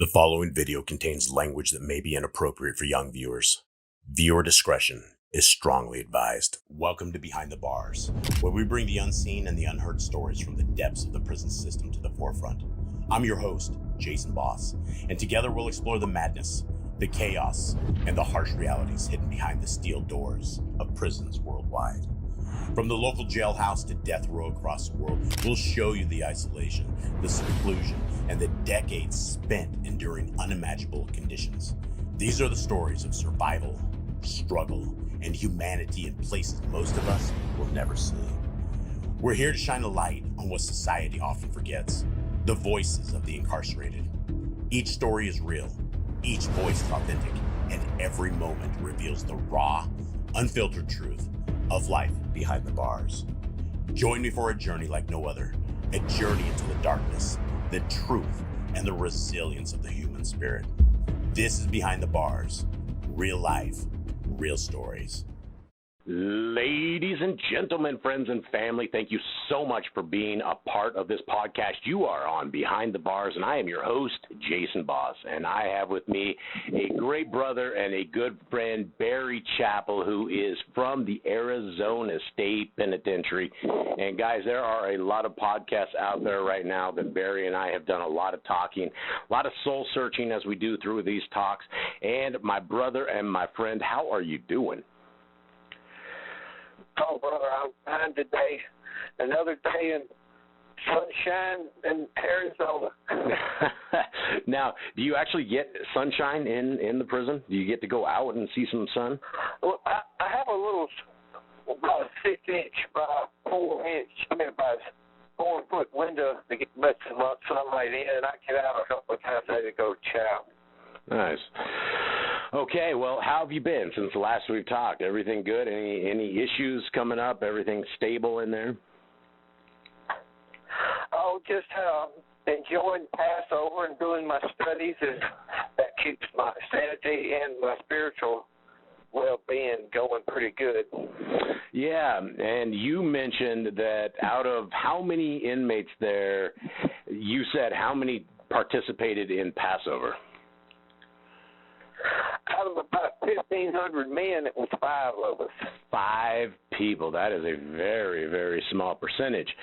The following video contains language that may be inappropriate for young viewers. Viewer discretion is strongly advised. Welcome to Behind the Bars, where we bring the unseen and the unheard stories from the depths of the prison system to the forefront. I'm your host, Jason Boss, and together we'll explore the madness, the chaos, and the harsh realities hidden behind the steel doors of prisons worldwide. From the local jailhouse to death row across the world, we'll show you the isolation, the seclusion, and the decades spent enduring unimaginable conditions. These are the stories of survival, struggle, and humanity in places most of us will never see. We're here to shine a light on what society often forgets, the voices of the incarcerated. Each story is real, each voice is authentic, and every moment reveals the raw, unfiltered truth of life behind the bars. Join me for a journey like no other, a journey into the darkness, the truth, and the resilience of the human spirit. This is Behind the Bars, real life, real stories. Ladies and gentlemen, friends and family, thank you so much for being a part of this podcast. You are on Behind the Bars, and I am your host, Jason Boss, and I have with me a great brother and a good friend, Barry Chappell, who is from the Arizona State Penitentiary. And guys, there are a lot of podcasts out there right now that Barry and I have done a lot of talking, a lot of soul searching as we do through these talks. And my brother and my friend, how are you doing? Oh, brother, I'm fine today. Another day in sunshine in Arizona. Now, do you actually get sunshine in the prison? Do you get to go out and see some sun? Well, I have a little, about a 6-inch by 4-inch, by 4-foot window to get much sunlight in, and I get out a couple of times to go chow. Nice. Okay, well, how have you been since the last we've talked? Everything good? Any issues coming up? Everything stable in there? Oh, just enjoying Passover and doing my studies, and that keeps my sanity and my spiritual well-being going pretty good. Yeah, and you mentioned that out of how many inmates there, you said how many participated in Passover? Out of about 1,500 men, it was 5 of us. 5 people. That is a very, very small percentage.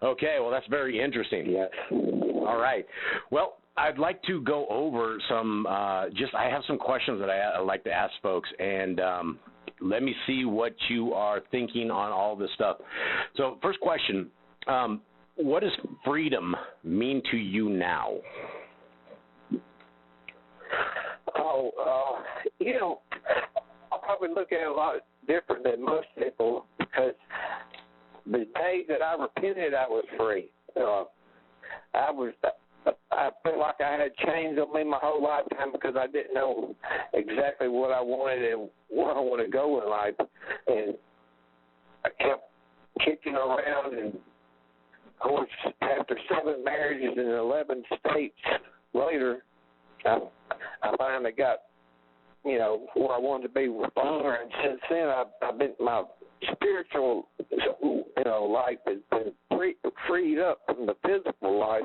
Okay, well, that's very interesting. Yes. All right. Well, I'd like to go over some, I have some questions that I like to ask folks, and let me see what you are thinking on all this stuff. So, first question, what does freedom mean to you now? I'll probably look at it a lot different than most people, because the day that I repented, I was free. I felt like I had chains on me my whole lifetime because I didn't know exactly what I wanted and where I want to go in life, and I kept kicking around. And of course, after 7 marriages in 11 states later, I finally got, where I wanted to be with Father, and since then I've been, my spiritual, life has been freed up from the physical life,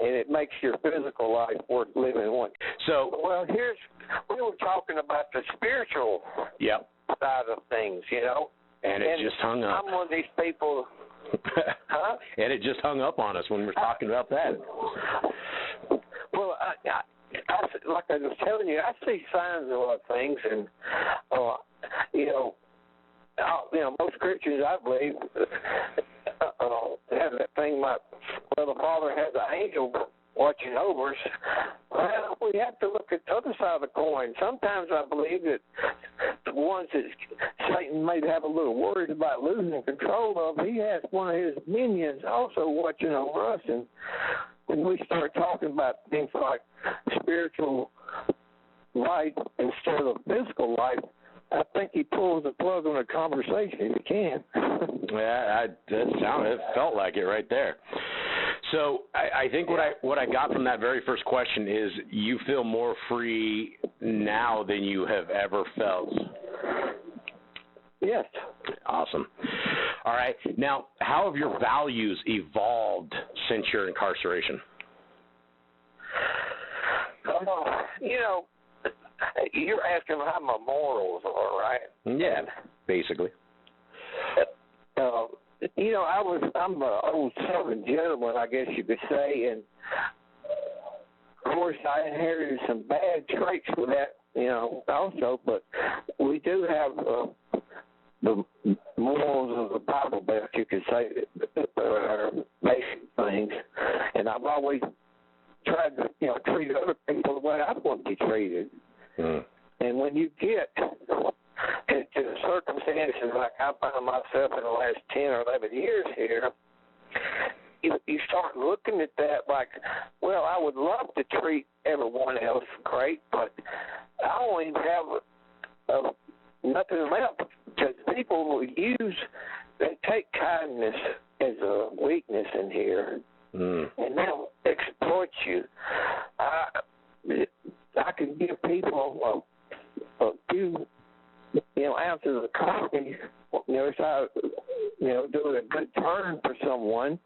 and it makes your physical life worth living. So, well, we were talking about the spiritual side of things, and it just hung up. I'm one of these people, huh? And it just hung up on us when we're talking about that. Well, like I was telling you, I see signs of a lot of things, and most Christians, I believe, have that thing like, the Father has an angel watching over us. Well, we have to look at the other side of the coin. Sometimes I believe that the ones that Satan may have a little worried about losing control of, he has one of his minions also watching over us. And when we start talking about things like spiritual life instead of physical life, I think he pulls the plug on a conversation if he can. Yeah, it felt like it right there. So I think what I got from that very first question is you feel more free now than you have ever felt. Yes. Awesome. All right. Now, how have your values evolved since your incarceration? You know, you're asking how my morals are, right? Yeah, basically. You know, I'm an old Southern gentleman, I guess you could say, and of course I inherited some bad traits with that, you know, also, but we do have the morals of the Bible Belt, you could say, that are basic things, and I've always tried to, you know, treat other people the way I want to be treated. And when you get into circumstances like I found myself in the last 10 or 11 years here, you start looking at that like, well, I would love to treat everyone else great, but I don't even have nothing left, because people will they take kindness as a weakness in here, and they'll exploit you. I can give people a few, you know, ounces of coffee, you know, so, you know, doing a good turn for someone,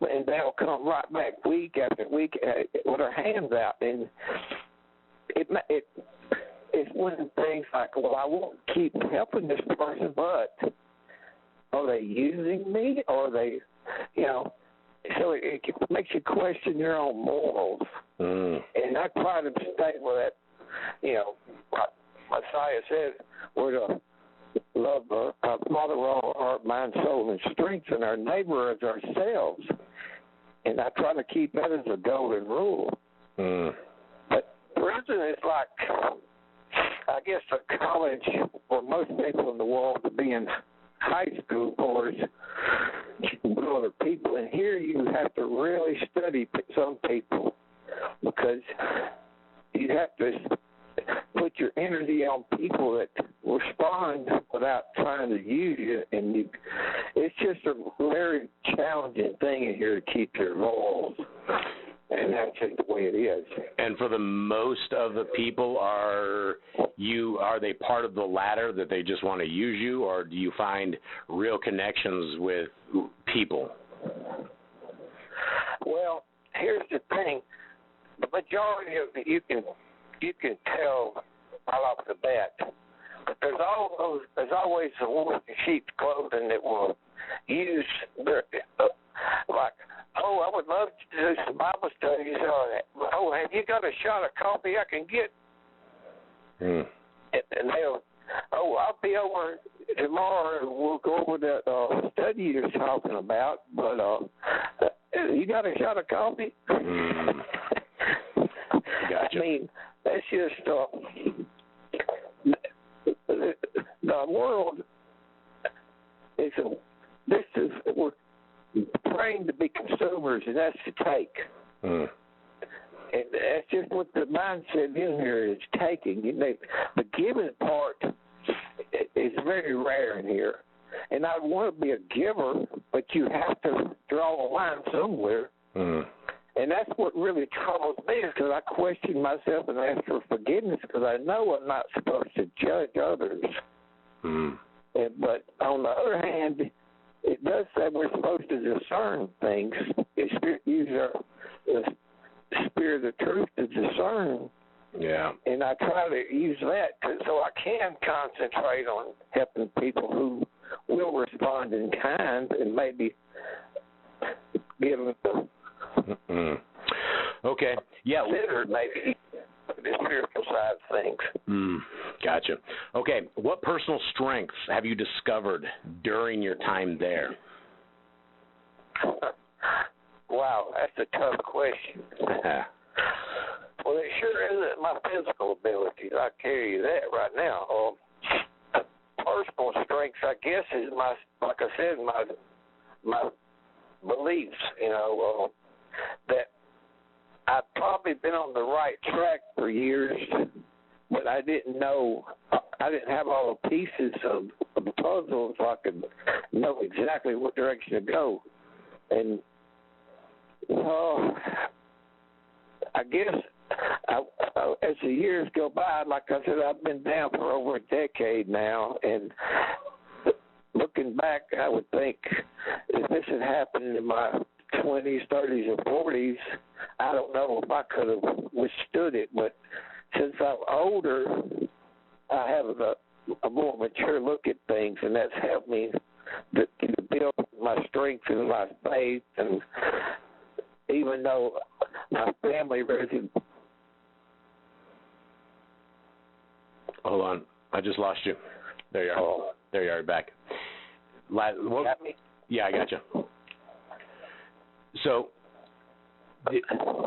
and they'll come right back week after week with their hands out, and it's one of the things like, well, I won't keep helping this person, but are they using me, or are they, you know, so it makes you question your own morals. And I try to stay with that, you know, like Messiah said, we're to love our Father with all our heart, mind, soul, and strength, and our neighbor as ourselves. And I try to keep that as a golden rule. But prison is like, I guess, a college for most people in the world to be in high school course with other people. And here you have to really study some people, because you have to put your energy on people that respond without trying to use you. And it's just a very challenging thing in here to keep your morals. And that's just the way it is. And for the most of the people, are they part of the latter, that they just want to use you, or do you find real connections with people? Well, here's the thing: the majority of it, you can tell right off the bat. But there's always a wolf in sheep's clothing that will use their like, oh, I would love to do some Bible studies, or oh, have you got a shot of coffee I can get? And they'll, oh, I'll be over tomorrow and we'll go over that study you're talking about, but you got a shot of coffee? Gotcha. I mean, that's just the world we're trained to be consumers, and that's to take. And that's just what the mindset in here is, taking. The giving part is very rare in here. And I want to be a giver, but you have to draw a line somewhere. And that's what really troubles me, is because I question myself and ask for forgiveness, because I know I'm not supposed to judge others. But on the other hand, it does say we're supposed to discern things. Use the spirit of truth to discern. Yeah. And I try to use that so I can concentrate on helping people who will respond in kind and maybe give them Okay. Yeah. Consider maybe the spiritual side of things. Gotcha. Okay. What personal strengths have you discovered during your time there? Wow, that's a tough question. Well, it sure isn't my physical abilities. I carry you that right now. Personal strengths, I guess, is like I said, my beliefs. That I've probably been on the right track for years, but I didn't know. I didn't have all the pieces of the puzzle so I could know exactly what direction to go. And I guess as the years go by, like I said, I've been down for over a decade now, and looking back, I would think if this had happened in my 20s, 30s, or 40s, I don't know if I could have withstood it. But since I'm older, I have a more mature look at things, and that's helped me to build my strength and my faith. And even though my family really... Hold on. I just lost you. There you are. Oh. There you are, back. Got me? Yeah, I got you. So,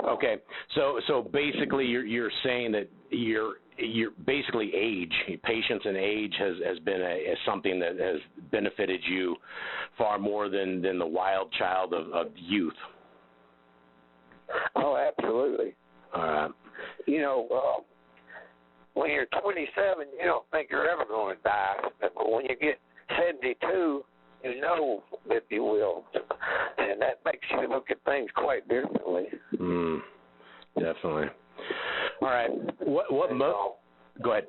okay. So basically, you're saying that you're basically age, patience and age has been something that has benefited you far more than the wild child of youth. Oh, absolutely. All right. You know, when you're 27, you don't think you're ever going to die. But when you get 72, you know that you will. And that makes you look at things quite differently. Definitely. All right. Go ahead.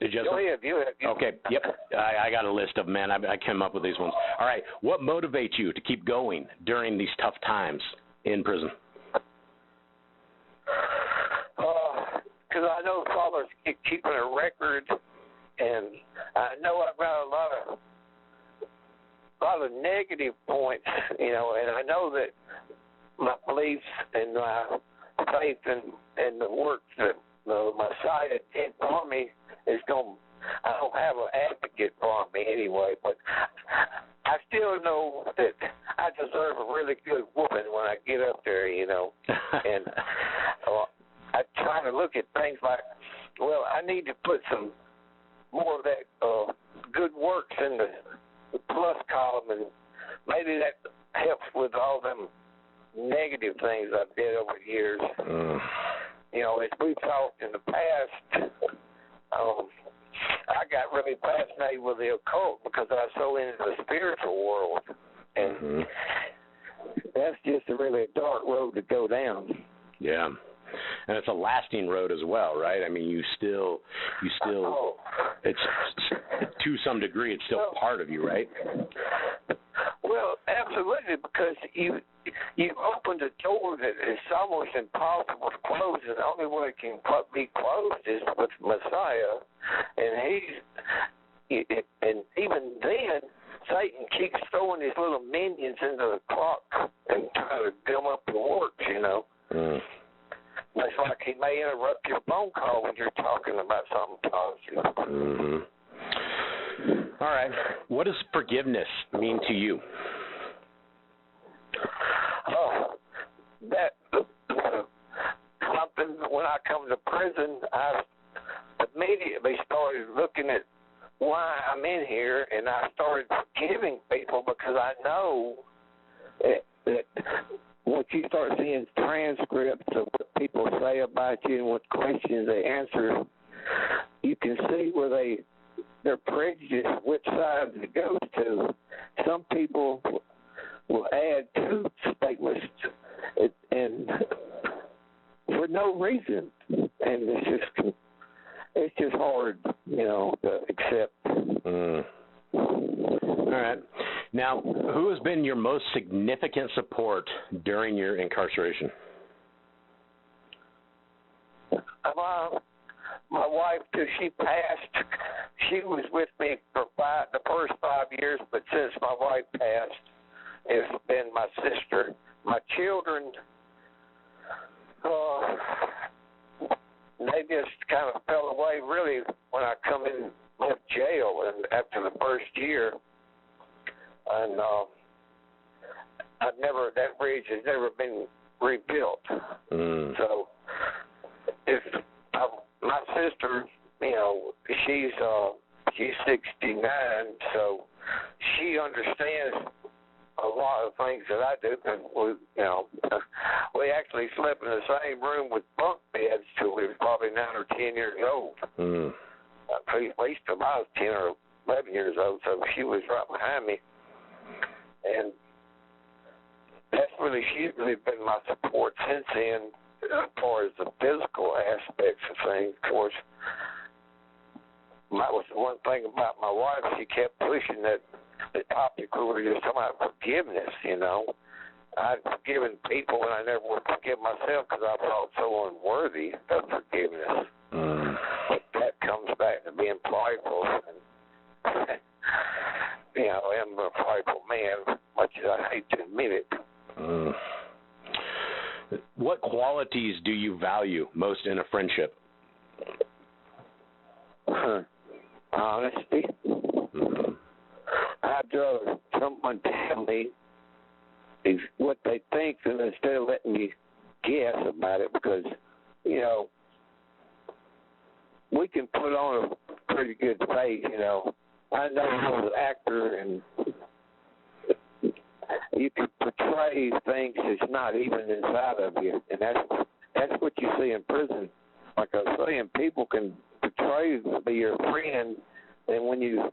Did you have Go ahead. You Okay. Yep. I got a list of them, man. I came up with these ones. All right. What motivates you to keep going during these tough times in prison? Because I know Father's keeping a record, and I know I've got a lot of negative points, you know, and I know that my beliefs and my faith and the work that the Messiah did for me is going. I don't have an advocate for me anyway, but I still know that I deserve a really good whooping when I get up there, you know, and I try to look at things like, well, I need to put some more of that good works in the plus column, and maybe that helps with all them negative things I've did over the years. You know, as we've talked in the past, I got really fascinated with the occult because I was so into the spiritual world, and that's just a really dark road to go down. Yeah. And it's a lasting road as well, right? I mean, you still, it's to some degree, it's still part of you, right? Well, absolutely, because you opened a door that is almost impossible to close, and the only way it can be closed is with Messiah, and even then, Satan keeps throwing his little minions into the clock and trying to gum up the works, you know. It's like he may interrupt your phone call when you're talking about something positive. All right. What does forgiveness mean to you? That something when I come to prison, I immediately started looking at why I'm in here, and I started forgiving people because I know that once you start seeing transcripts of what people say about you and what questions they answer, you can see where they're prejudiced, which side it goes to. Some people will add to statements and for no reason, and it's just hard, you know, to accept. All right. Now, who has been your most significant support during your incarceration? My wife, till she passed, she was with me for the first 5 years, but since my wife passed, it's been my sister. My children, they just kind of fell away, really, when I come in left jail and after the first year. And that bridge has never been rebuilt. So my sister, you know, she's 69, so she understands a lot of things that I do. And we actually slept in the same room with bunk beds till we were probably 9 or 10 years old. At least I was 10 or 11 years old, so she was right behind me. And she's really been my support since then, as far as the physical aspects of things. Of course, that was the one thing about my wife. She kept pushing that the topic we were just talking about forgiveness, you know. I'd forgiven people, and I never would forgive myself because I felt so unworthy of forgiveness. But that comes back to being prideful. And, you know, I'm a prideful man, much as I hate to admit it. What qualities do you value most in a friendship? Honesty. I'd rather someone tell me what they think than instead of letting me guess about it, because, you know, we can put on a pretty good face, you know. I know I was an actor, and you can portray things that's not even inside of you, and that's what you see in prison. Like I was saying, people can portray to be your friend, and when you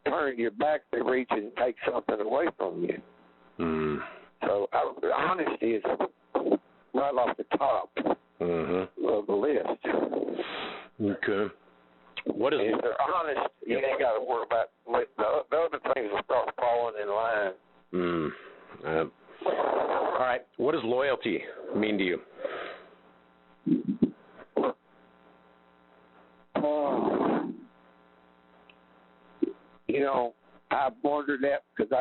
turn your back, they reach and take something away from you. So honesty is right off the top of the list. Okay. What is? If they're honest, you ain't got to worry about the other things will start falling in line. All right. What does loyalty mean to you? You know, I've wondered that because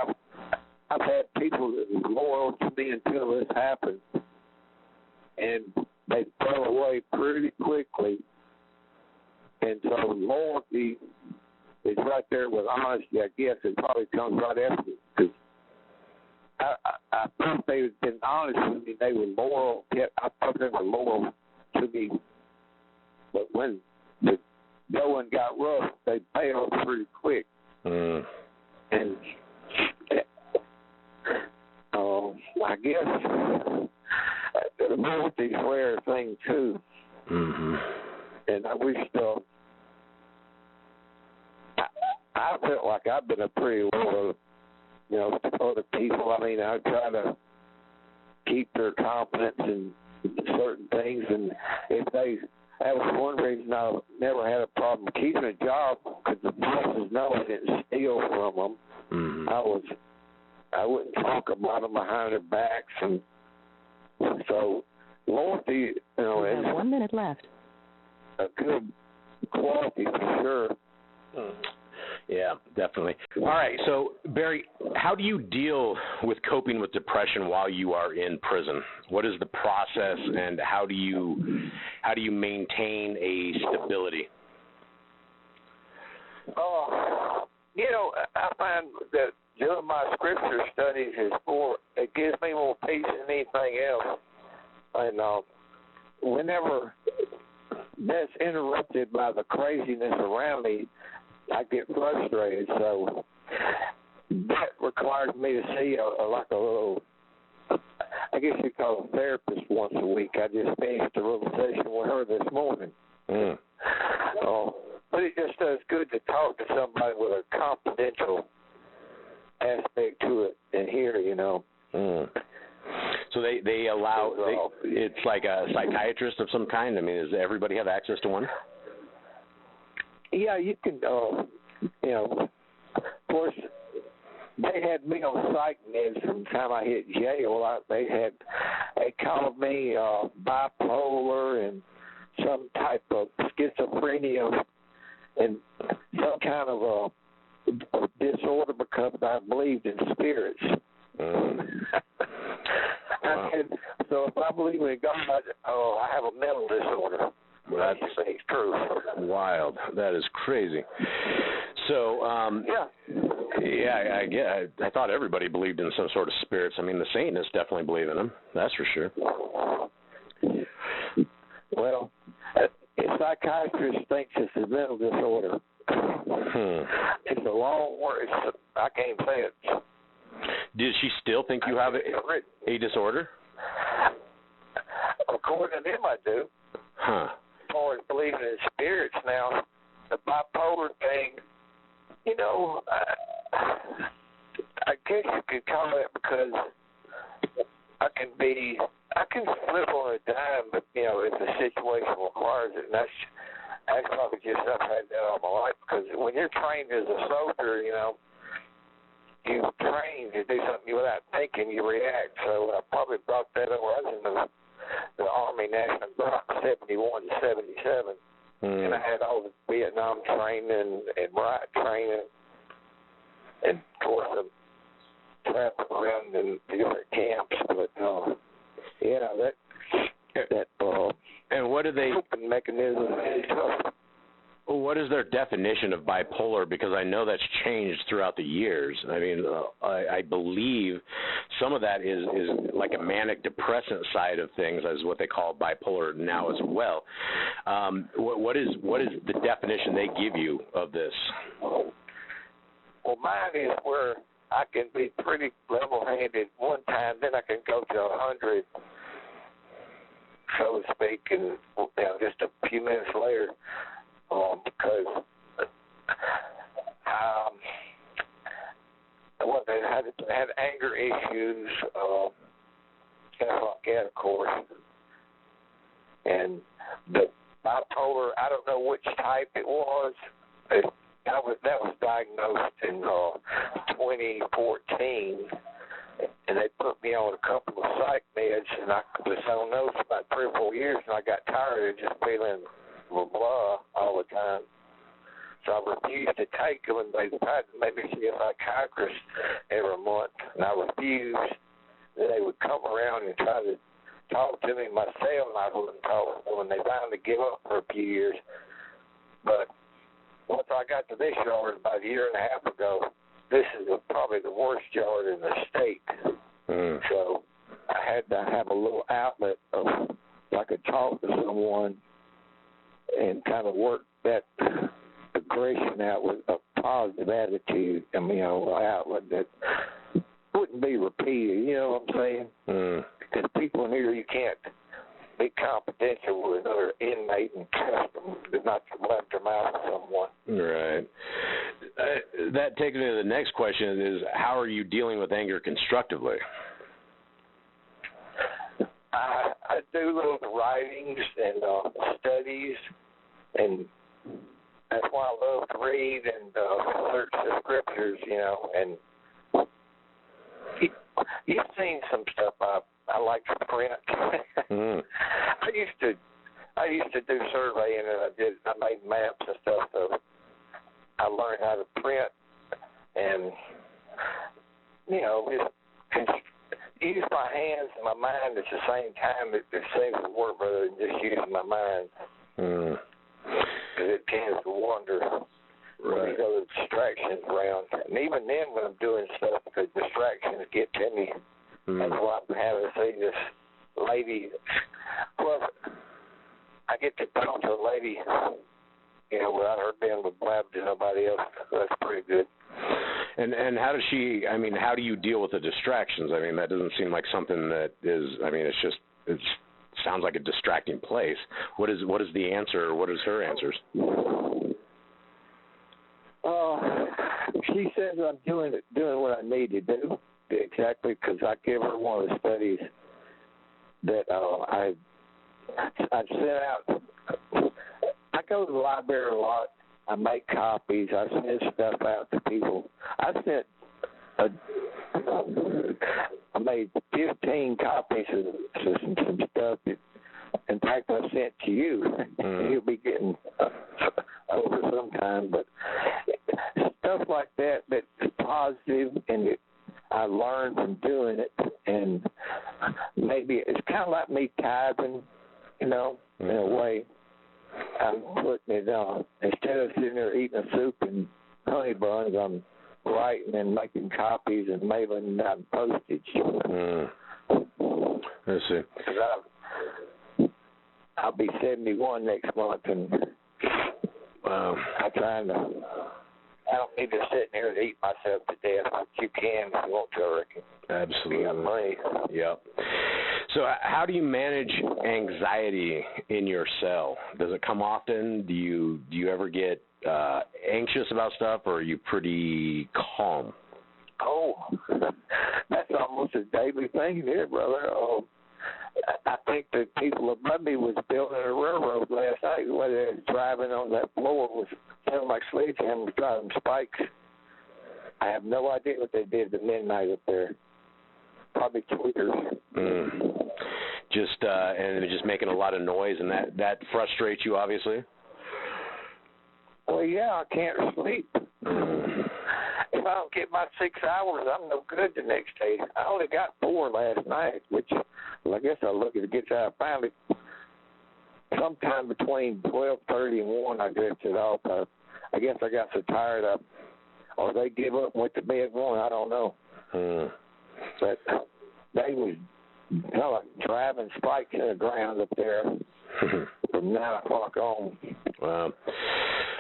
I've had people that were loyal to me until this happened, and they fell away pretty quickly. And so loyalty is right there with honesty. I guess it probably comes right after it, because I thought they had been honest with me. They were loyal. Yeah, I thought they were loyal to me. But when the going got rough, they bailed pretty quick. And I guess loyalty's a rare thing too. And I wish I felt like I've been a pretty loyal, you know, to other people. I mean, I try to keep their confidence in certain things, and that was one reason I never had a problem keeping a job, because the bosses know I didn't steal from them. I wouldn't talk about them behind their backs, and so loyalty, you know, is 1 minute left. A good quality for sure. Yeah, definitely. All right, so Barry, how do you deal with coping with depression while you are in prison? What is the process, and how do you maintain a stability? You know, I find that doing my scripture studies it gives me more peace than anything else. And whenever that's interrupted by the craziness around me, I get frustrated. So that requires me to see like a little, I guess you call a therapist once a week. I just finished a little session with her this morning. But it just does good to talk to somebody with a confidential aspect to it and hear, you know. So they allow, it's like a psychiatrist of some kind? I mean, does everybody have access to one? Yeah, you can, you know, of course, they had me on psych meds from the time I hit jail. They called me bipolar and some type of schizophrenia and some kind of a disorder because I believed in spirits. Wow. So if I believe in God, I have a mental disorder. Well, that's true. Wild. That is crazy. So, I thought everybody believed in some sort of spirits. I mean, the Satanists definitely believe in them. That's for sure. Well, a psychiatrist thinks it's a mental disorder. It's a long word. I can't say it. Does she still think you have a disorder? According to them, I do. Huh. As far as believing in spirits now, the bipolar thing, you know, I guess you could call it because I can flip on a dime, but, you know, if the situation requires it. And that's probably just I've had that all my life, because when you're trained as a soldier, you know, you train to do something without thinking, you react. So I probably brought that over. I was in the Army National Guard 71 to 77, and I had all the Vietnam training and riot training, and of course I traveled around in different camps. But that and what do they coping mechanism is tough. Well, what is their definition of bipolar? Because I know that's changed throughout the years. I mean, I believe some of that is like a manic depressant side of things, as what they call bipolar now as well. What is the definition they give you of this? Well, mine is where I can be pretty level-handed one time, then I can go to 100, so to speak, and just a few minutes later. Because I had anger issues, stuff like that, of course. And the bipolar, I don't know which type it was. That was diagnosed in 2014, and they put me on a couple of psych meds, and I was on those for about 3 or 4 years, and I got tired of just feeling blah all the time. So I refused to take them, and they tried to make me see a psychiatrist every month, and I refused. Then they would come around and try to talk to me myself, and I wouldn't talk to them, and they finally gave up for a few years. But once I got to this yard about a year and a half ago, this is probably the worst yard in the state. So I had to have a little outlet of I could talk to someone and kind of work that aggression out with a positive attitude, outlet that wouldn't be repeated, you know what I'm saying? Because people in here, you can't be confidential with another inmate and trust them not to left their mouth with someone. Right. That takes me to the next question is, how are you dealing with anger constructively? I do little writings and studies, and that's why I love to read and search the scriptures, and you've seen some stuff I like to print. I used to do surveying, and I made maps and stuff, so I learned how to print and, just use my hands and my mind at the same time. It seems to work better than just using my mind. Because it tends to wander. Right. These other distractions around. And even then when I'm doing stuff, the distractions get to me. That's why I'm having to see this lady. Well, I get to talk to a lady, without her being with blab to nobody else. That's pretty good. And how does how do you deal with the distractions? I mean, that doesn't seem like something that is, it sounds like a distracting place. What is the answer, or what is her answers? She says I'm doing what I need to do, exactly, because I give her one of the studies that I sent out. I go to the library a lot. I make copies. I send stuff out to people. I made 15 copies of some stuff that, in fact, I sent to you. You'll be getting over sometime. But stuff like that's positive, and I learned from doing it. And maybe it's kind of like me typing, in a way. I'm putting it on. Instead of sitting there eating a soup and honey buns, I'm writing and making copies and mailing out postage. I see. I'll be 71 next month, and I don't need to sit there and eat myself to death, but you can if you want to, I reckon. Absolutely. Yep. So how do you manage anxiety in your cell? Does it come often? Do you ever get anxious about stuff, or are you pretty calm? Oh, that's almost a daily thing there, brother. I think the people above me was building a railroad last night. Where they was driving on that floor was sounding like sledgehammer driving spikes. I have no idea what they did at midnight up there. Probably tweakers. And they're just making a lot of noise, and that frustrates you, obviously? Well, yeah, I can't sleep. If I don't get my 6 hours, I'm no good the next day. I only got 4 last night, which I guess I'll look at it gets out. Finally, sometime between 12:30 and 1, I drifted off. I guess I got so tired of, or they give up and went to bed 1. I don't know. But they was driving spikes in the ground up there from 9 o'clock on. Wow.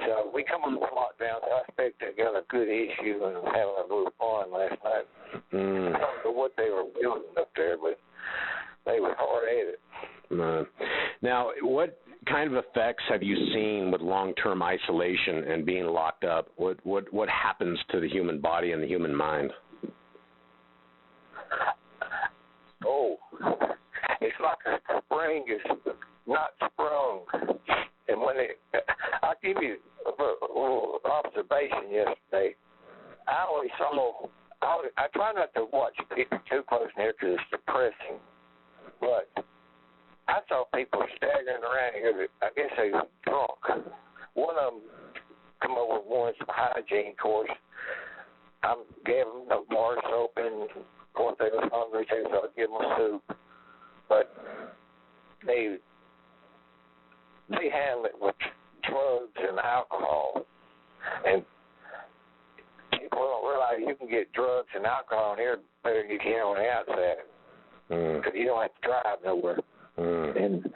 So we come on the lockdown. So I expect they got a good issue and having a little fun last night. I don't know what they were building up there, but they were hard at it. Now, what kind of effects have you seen with long-term isolation and being locked up? What happens to the human body and the human mind? Oh, it's like a spring is not sprung. And when I'll give you a little observation yesterday. I try not to watch people too close near because it's depressing. But I saw people staggering around here. I guess they were drunk. One of them come over once, hygiene course. I gave them the bar soap, and of course they was hungry too, so I give them a soup. But they handle it with drugs and alcohol, and people don't realize you can get drugs and alcohol in here better than you can on the outside, because you don't have to drive nowhere. And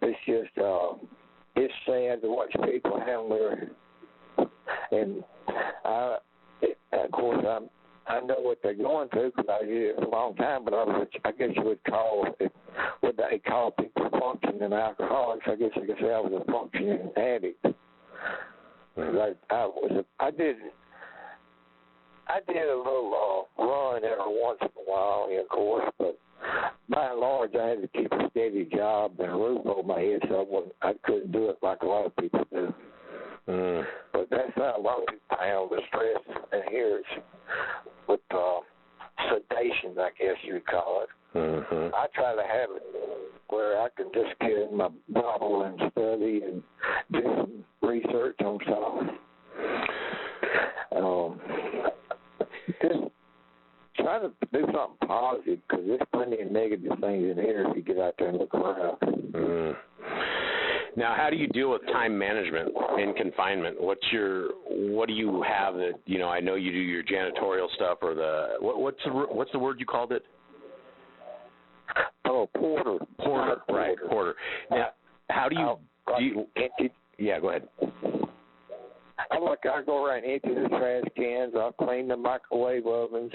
it's just it's sad to watch people handle their. And of course I know what they're going through because I did it for a long time, but I guess you would call it what they call people functioning alcoholics. I guess I could say I was a functioning addict. I did a little run every once in a while, of course, but by and large I had to keep a steady job and a roof over my head, so I couldn't do it like a lot of people do. But that's how a lot of people handle the stress, and here it's with sedation, I guess you'd call it. I try to have it where I can just get in my Bible and study and do some research on something. Just try to do something positive, because there's plenty of negative things in here if you get out there and look around. Now, how do you deal with time management in confinement? What do you have that, I know you do your janitorial stuff, or what's the word you called it? Oh, porter. Right, porter. Now, how do you yeah, go ahead. I go around and empty the trash cans. I'll clean the microwave ovens,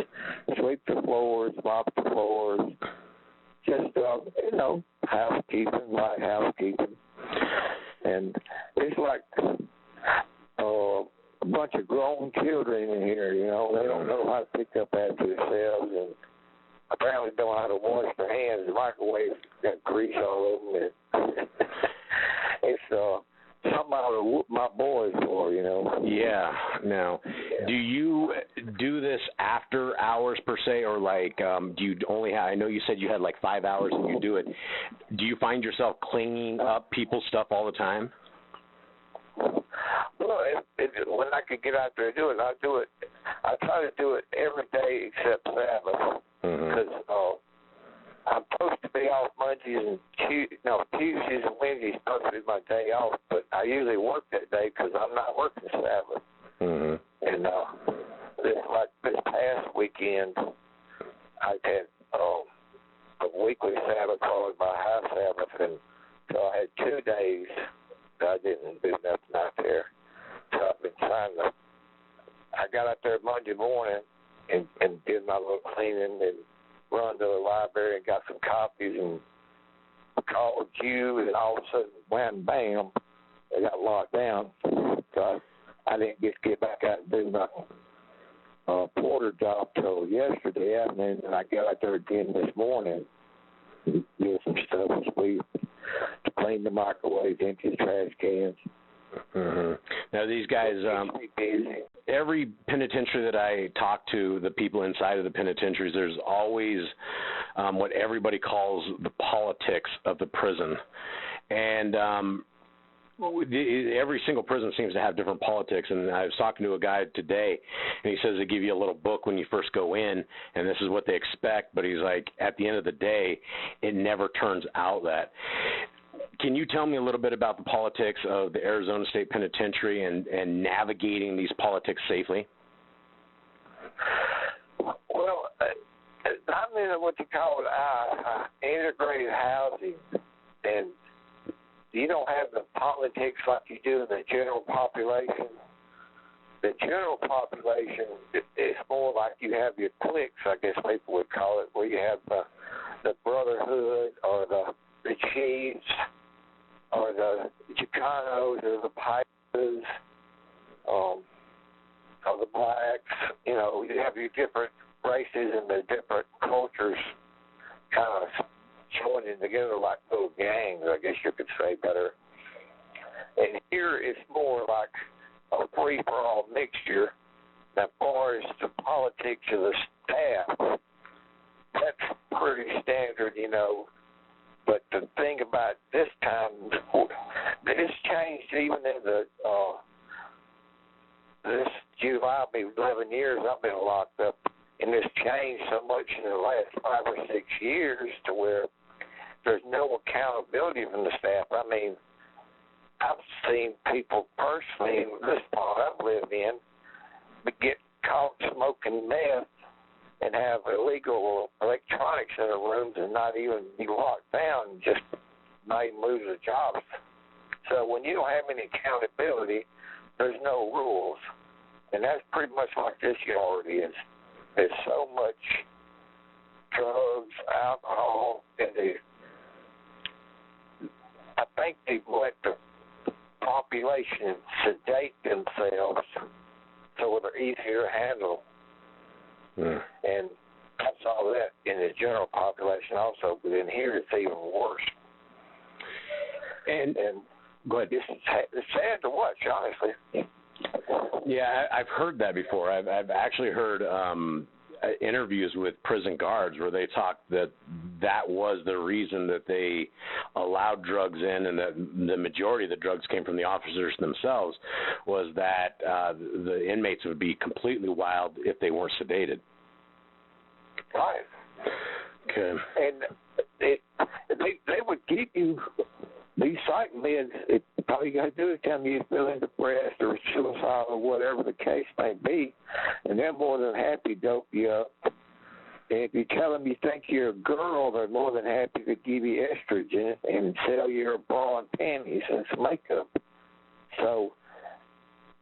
sweep the floors, mop the floors. Just, housekeeping, light housekeeping. And it's like a bunch of grown children in here, They don't know how to pick up after themselves, and apparently don't know how to wash their hands. The microwave got grease all over it. It's something I would whoop my boys for, Yeah. Now, do you do this after hours per se, or do you only have? I know you said you had 5 hours and you do it. Do you find yourself cleaning up people's stuff all the time? Well, when I could get out there and do it, I'll do it. I try to do it every day except Sabbath, because I'm supposed to be off Mondays and Tuesdays and Wednesdays supposed to be my day off, but I usually work that day because I'm not working Sabbath. And this past weekend, I had a weekly Sabbath followed by high Sabbath, and so I had 2 days that I didn't do nothing out there. So I've been trying to. I got out there Monday morning and did my little cleaning and run to the library and got some copies and called you, and all of a sudden, wham, bam, they got locked down. So I didn't get back out and do my porter job till yesterday afternoon, and I got out there again this morning and did some stuff, sweep, to clean the microwave, empty the trash cans. Mm-hmm. Now, these guys, every penitentiary that I talk to, the people inside of the penitentiaries, there's always what everybody calls the politics of the prison. And every single prison seems to have different politics. And I was talking to a guy today, and he says they give you a little book when you first go in, and this is what they expect. But he's like, at the end of the day, it never turns out that. Can you tell me a little bit about the politics of the Arizona State Penitentiary and navigating these politics safely? Well, I'm in what you call integrated housing, and you don't have the politics like you do in the general population. The general population is more like you have your cliques, I guess people would call it, where you have the Brotherhood or the Chiefs or the Chicanos or the Pipers or the Blacks. You know, you have your different races and the different cultures kind of joining together like little gangs, I guess you could say better. And here it's more like a free-for-all mixture. As far as the politics of the staff, that's pretty standard, you know. But the thing about this time, this changed even in this July, I'll be 11 years I've been locked up, and it's changed so much in the last 5 or 6 years to where there's no accountability from the staff. I mean, I've seen people personally in this part I've lived in get caught smoking meth and have illegal electronics in their rooms and not even be locked down, just not even lose their jobs. So when you don't have any accountability, there's no rules. And that's pretty much like this yard is. There's so much drugs, alcohol, and I think they let the population sedate themselves so they're easier to handle. And I saw that in the general population also, but in here it's even worse. And go ahead. It's sad to watch, honestly. Yeah, I've heard that before. I've actually heard interviews with prison guards where they talked that was the reason that they allowed drugs in, and that the majority of the drugs came from the officers themselves, was that the inmates would be completely wild if they weren't sedated. Right. Okay. And they would give you these psych meds. All you got to do is tell me you're feeling depressed or suicidal or whatever the case may be, and they're more than happy to dope you up. And if you tell them you think you're a girl, they're more than happy to give you estrogen and sell you a bra and panties and some makeup. So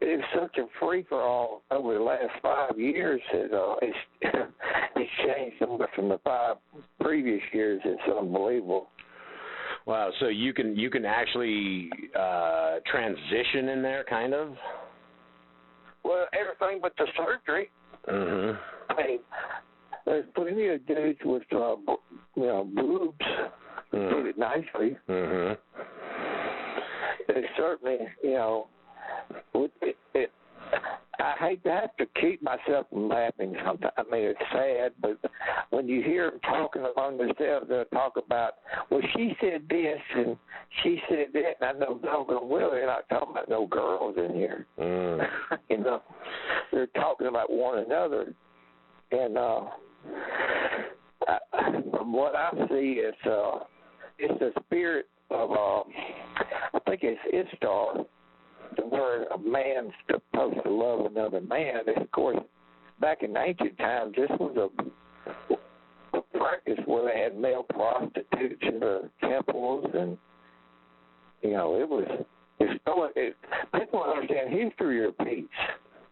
it's such a free-for-all over the last 5 years. It's changed so much from the 5 previous years. It's unbelievable. Wow, so you can actually transition in there, kind of? Well, everything but the surgery. Mm-hmm. I mean, there's plenty of dudes with, boobs, to put it nicely. Mm-hmm. It's certainly, I hate to have to keep myself from laughing sometimes. I mean, it's sad, but when you hear them talking among themselves, they'll talk about, well, she said this and she said that, and I know doggone well they're not talking about no girls in here. They're talking about one another. And from what I see, it's the spirit of, I think it's Ishtar, where a man's supposed to love another man. And of course, back in ancient times, this was a practice where they had male prostitutes in the temples, and people understand history repeats.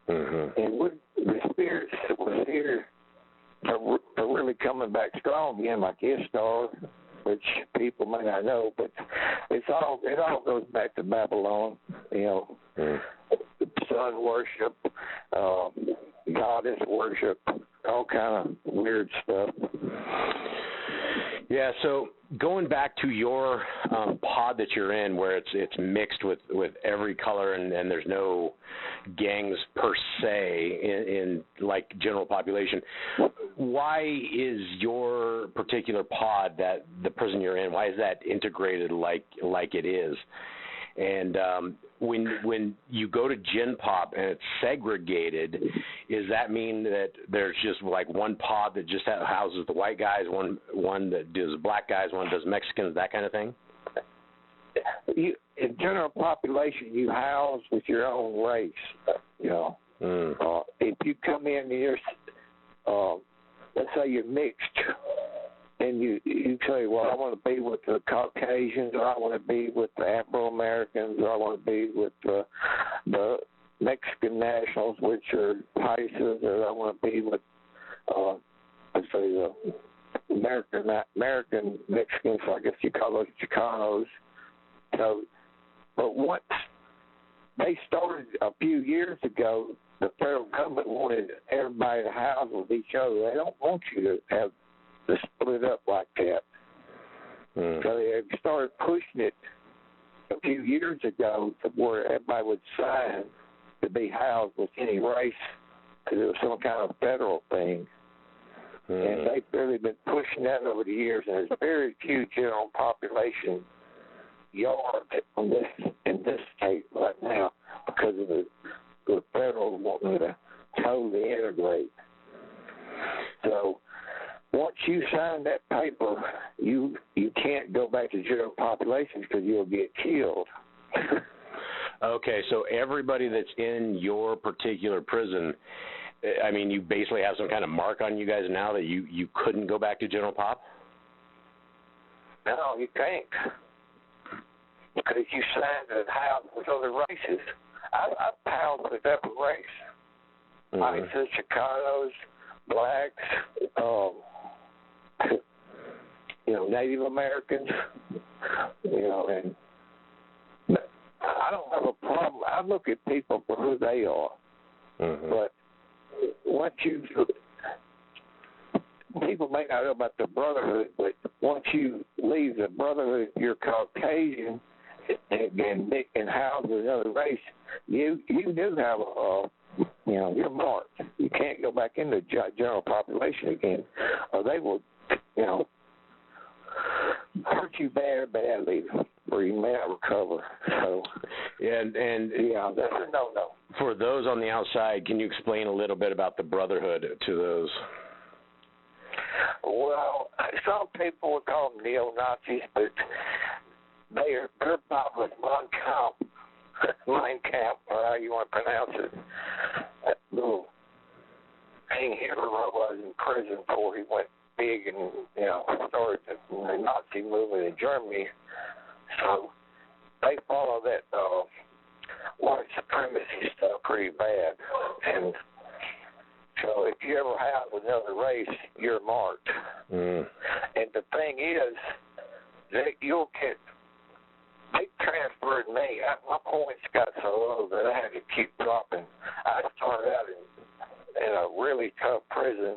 Mm-hmm. And the spirits that was here are really coming back strong again, like Ishtar, which people may not know, but it all goes back to Babylon. Sun worship, goddess worship, all kind of weird stuff. Yeah, so going back to your pod that you're in, where it's mixed with every color and there's no gangs per se in like general population, why is your particular pod, that the prison you're in, why is that integrated like it is? And when you go to Gen Pop and it's segregated, does that mean that there's just like one pod that just houses the white guys, one that does black guys, one does Mexicans, that kind of thing? In general population, you house with your own race. You know, if you come in here, let's say you're mixed. And you say, well, I want to be with the Caucasians, or I want to be with the Afro-Americans, or I want to be with the Mexican nationals, which are Paisas, or I want to be with, let's say, the American Mexicans, I guess you call those Chicanos. So, but once they started a few years ago, the federal government wanted everybody to house with each other. They don't want you to have to split up like that. So they started pushing it a few years ago to where everybody would sign to be housed with any race, because it was some kind of federal thing. And they've really been pushing that over the years, and there's very few general population yards in this state right now because of the federal wanting to totally integrate. So once you sign that paper, you can't go back to general population because you'll get killed. Okay, so everybody that's in your particular prison, I mean, you basically have some kind of mark on you guys now that you couldn't go back to general pop? No, you can't. Because you signed a house with other races. I've housed with every race. Paisas, Chicanos, blacks, Native Americans, and I don't have a problem. I look at people for who they are. But once people may not know about the Brotherhood, but once you leave the Brotherhood, you're Caucasian and housed with another race, you do have you're marked. You can't go back into general population again, or they will, hurt you badly, or you may not recover. So, and that's a no. For those on the outside, can you explain a little bit about the Brotherhood to those? Well, some people would call them neo-Nazis, but they're probably Mein Kampf, or how you want to pronounce it. That little thing Hitler was in prison before he went big and, started the Nazi movement in Germany. So they follow that white supremacy stuff pretty bad. And so if you ever have with another race, you're marked. And the thing is that you'll get, they transferred me. My points got so low that I had to keep dropping. I started out in a really tough prison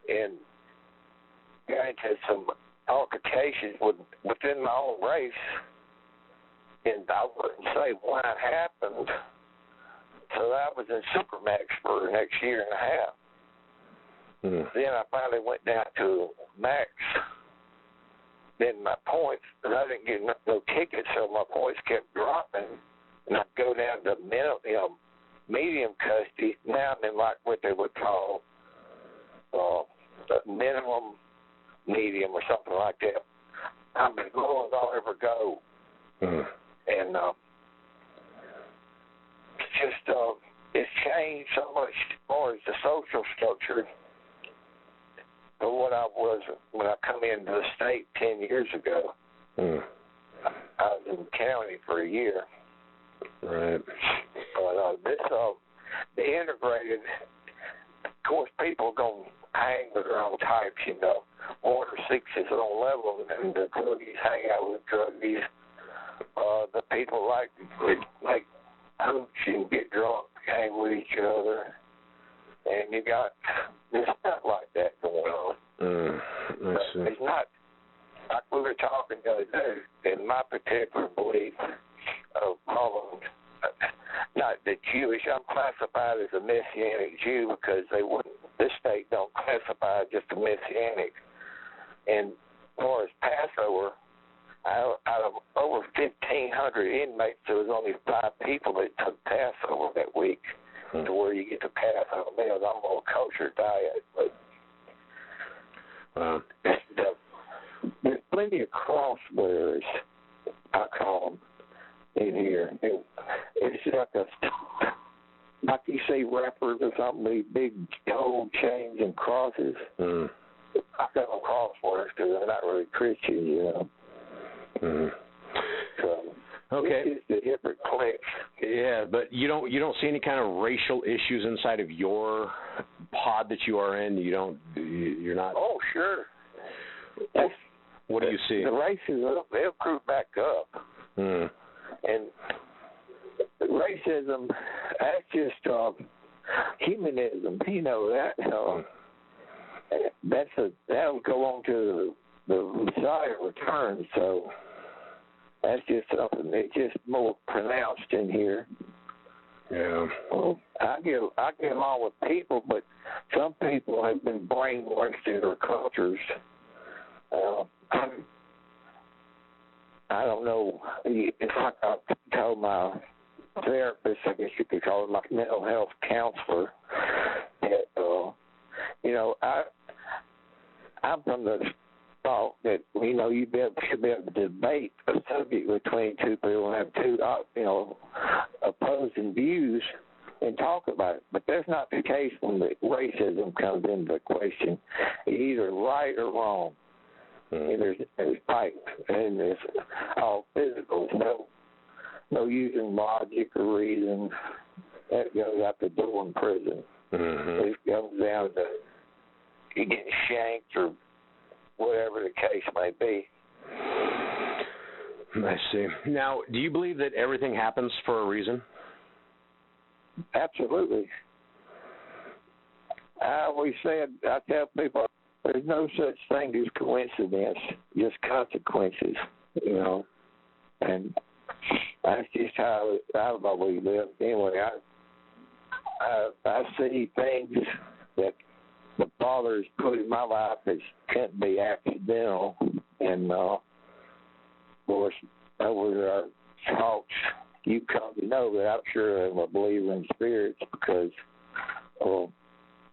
and got into some altercations within my own race. And I wouldn't say when it happened. So I was in Supermax for the next year and a half. Then I finally went down to Max. Then my points, and I didn't get no tickets, so my points kept dropping. And I'd go down to medium custody. Now I'm in like what they would call minimum medium or something like that. I'm as low as I'll ever go. And it's just, it's changed so much as far as the social structure of what I was when I come into the state 10 years ago. I was in the county for a year. Right. But the integrated, of course, people are going to hang with their own types, Order 6 is on level, and the druggies hang out with druggies. The people like hooch and get drunk, hang with each other. And you got there's stuff like that going on. I see. It's not like we were talking the other day, in my particular belief of all of them, not the Jewish, I'm classified as a Messianic Jew because this state don't classify just a Messianic. And as far as Passover, out of over 1,500 inmates, there was only 5 people that took Passover that week, to where you get the Passover meals. I'm on a kosher diet, but there's plenty of cross bearers, I call them, in here. It's like you see rappers or something, these big gold chains and crosses. I call them cross bearers because they're not really Christians, you know. So, okay. It's just a different clique. Yeah, but you don't see any kind of racial issues inside of your pod that you are in. You're not. Oh, sure. What do you see? The racism, they'll creep back up. And racism, that's just humanism. You know that. That'll go on to the Messiah return. So that's just something that's just more pronounced in here. Yeah. Well, I get along with people, but some people have been brainwashed in their cultures. I don't know. It's like I told my therapist, I guess you could call it, my mental health counselor, that, I'm from the thought that, you should be able to debate a subject between two people and have two, opposing views and talk about it. But that's not the case when the racism comes into the question. It's either right or wrong. And there's fight, and it's all physical. No using logic or reason. That goes out the door in prison. It comes down to you getting shanked or whatever the case may be. I see. Now, do you believe that everything happens for a reason? Absolutely. I tell people, there's no such thing as coincidence, just consequences, and that's just how I've always lived. Anyway, I see things that the Father has put in my life that can't be accidental, and of course, over our talks, you come to know that I'm sure I'm a believer in spirits because,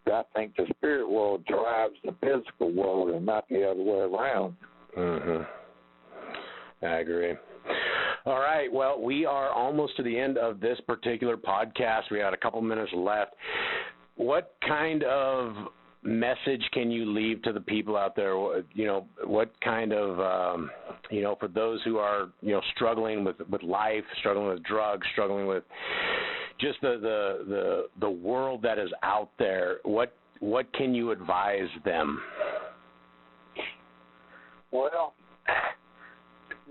I think the spirit world drives the physical world and not the other way around. I agree. All right. Well, we are almost to the end of this particular podcast. We got a couple minutes left. What kind of message can you leave to the people out there? What kind of, for those who are, struggling with life, struggling with drugs, struggling with just the world that is out there, what can you advise them? Well,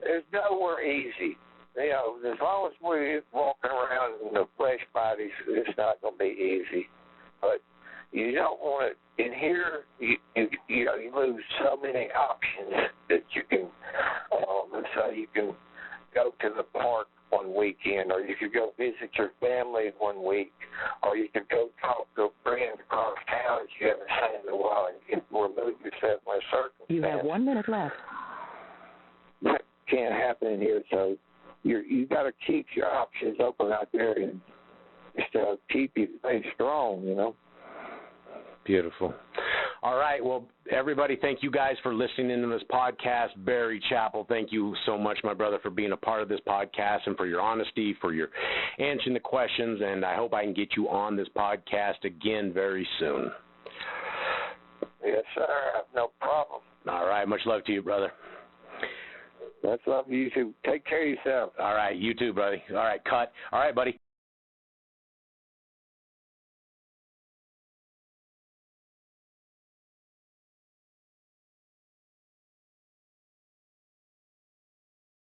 there's nowhere easy. As long as we're walking around in the flesh bodies, it's not going to be easy. But you don't want to. In here, you lose so many options that you can. So you can go to the park one weekend, or you could go visit your family one week, or you could go talk to a friend across town that you haven't seen in a while, and you can remove yourself from a circumstance. You have 1 minute left. That can't happen in here, so you got to keep your options open out there and just keep your faith strong, Beautiful. All right. Well, everybody, thank you guys for listening into this podcast. Barry Chappell, thank you so much, my brother, for being a part of this podcast and for your honesty, for your answering the questions, and I hope I can get you on this podcast again very soon. Yes, sir. No problem. All right. Much love to you, brother. Much love to you too. Take care of yourself. All right. You too, buddy. All right. Cut. All right, buddy.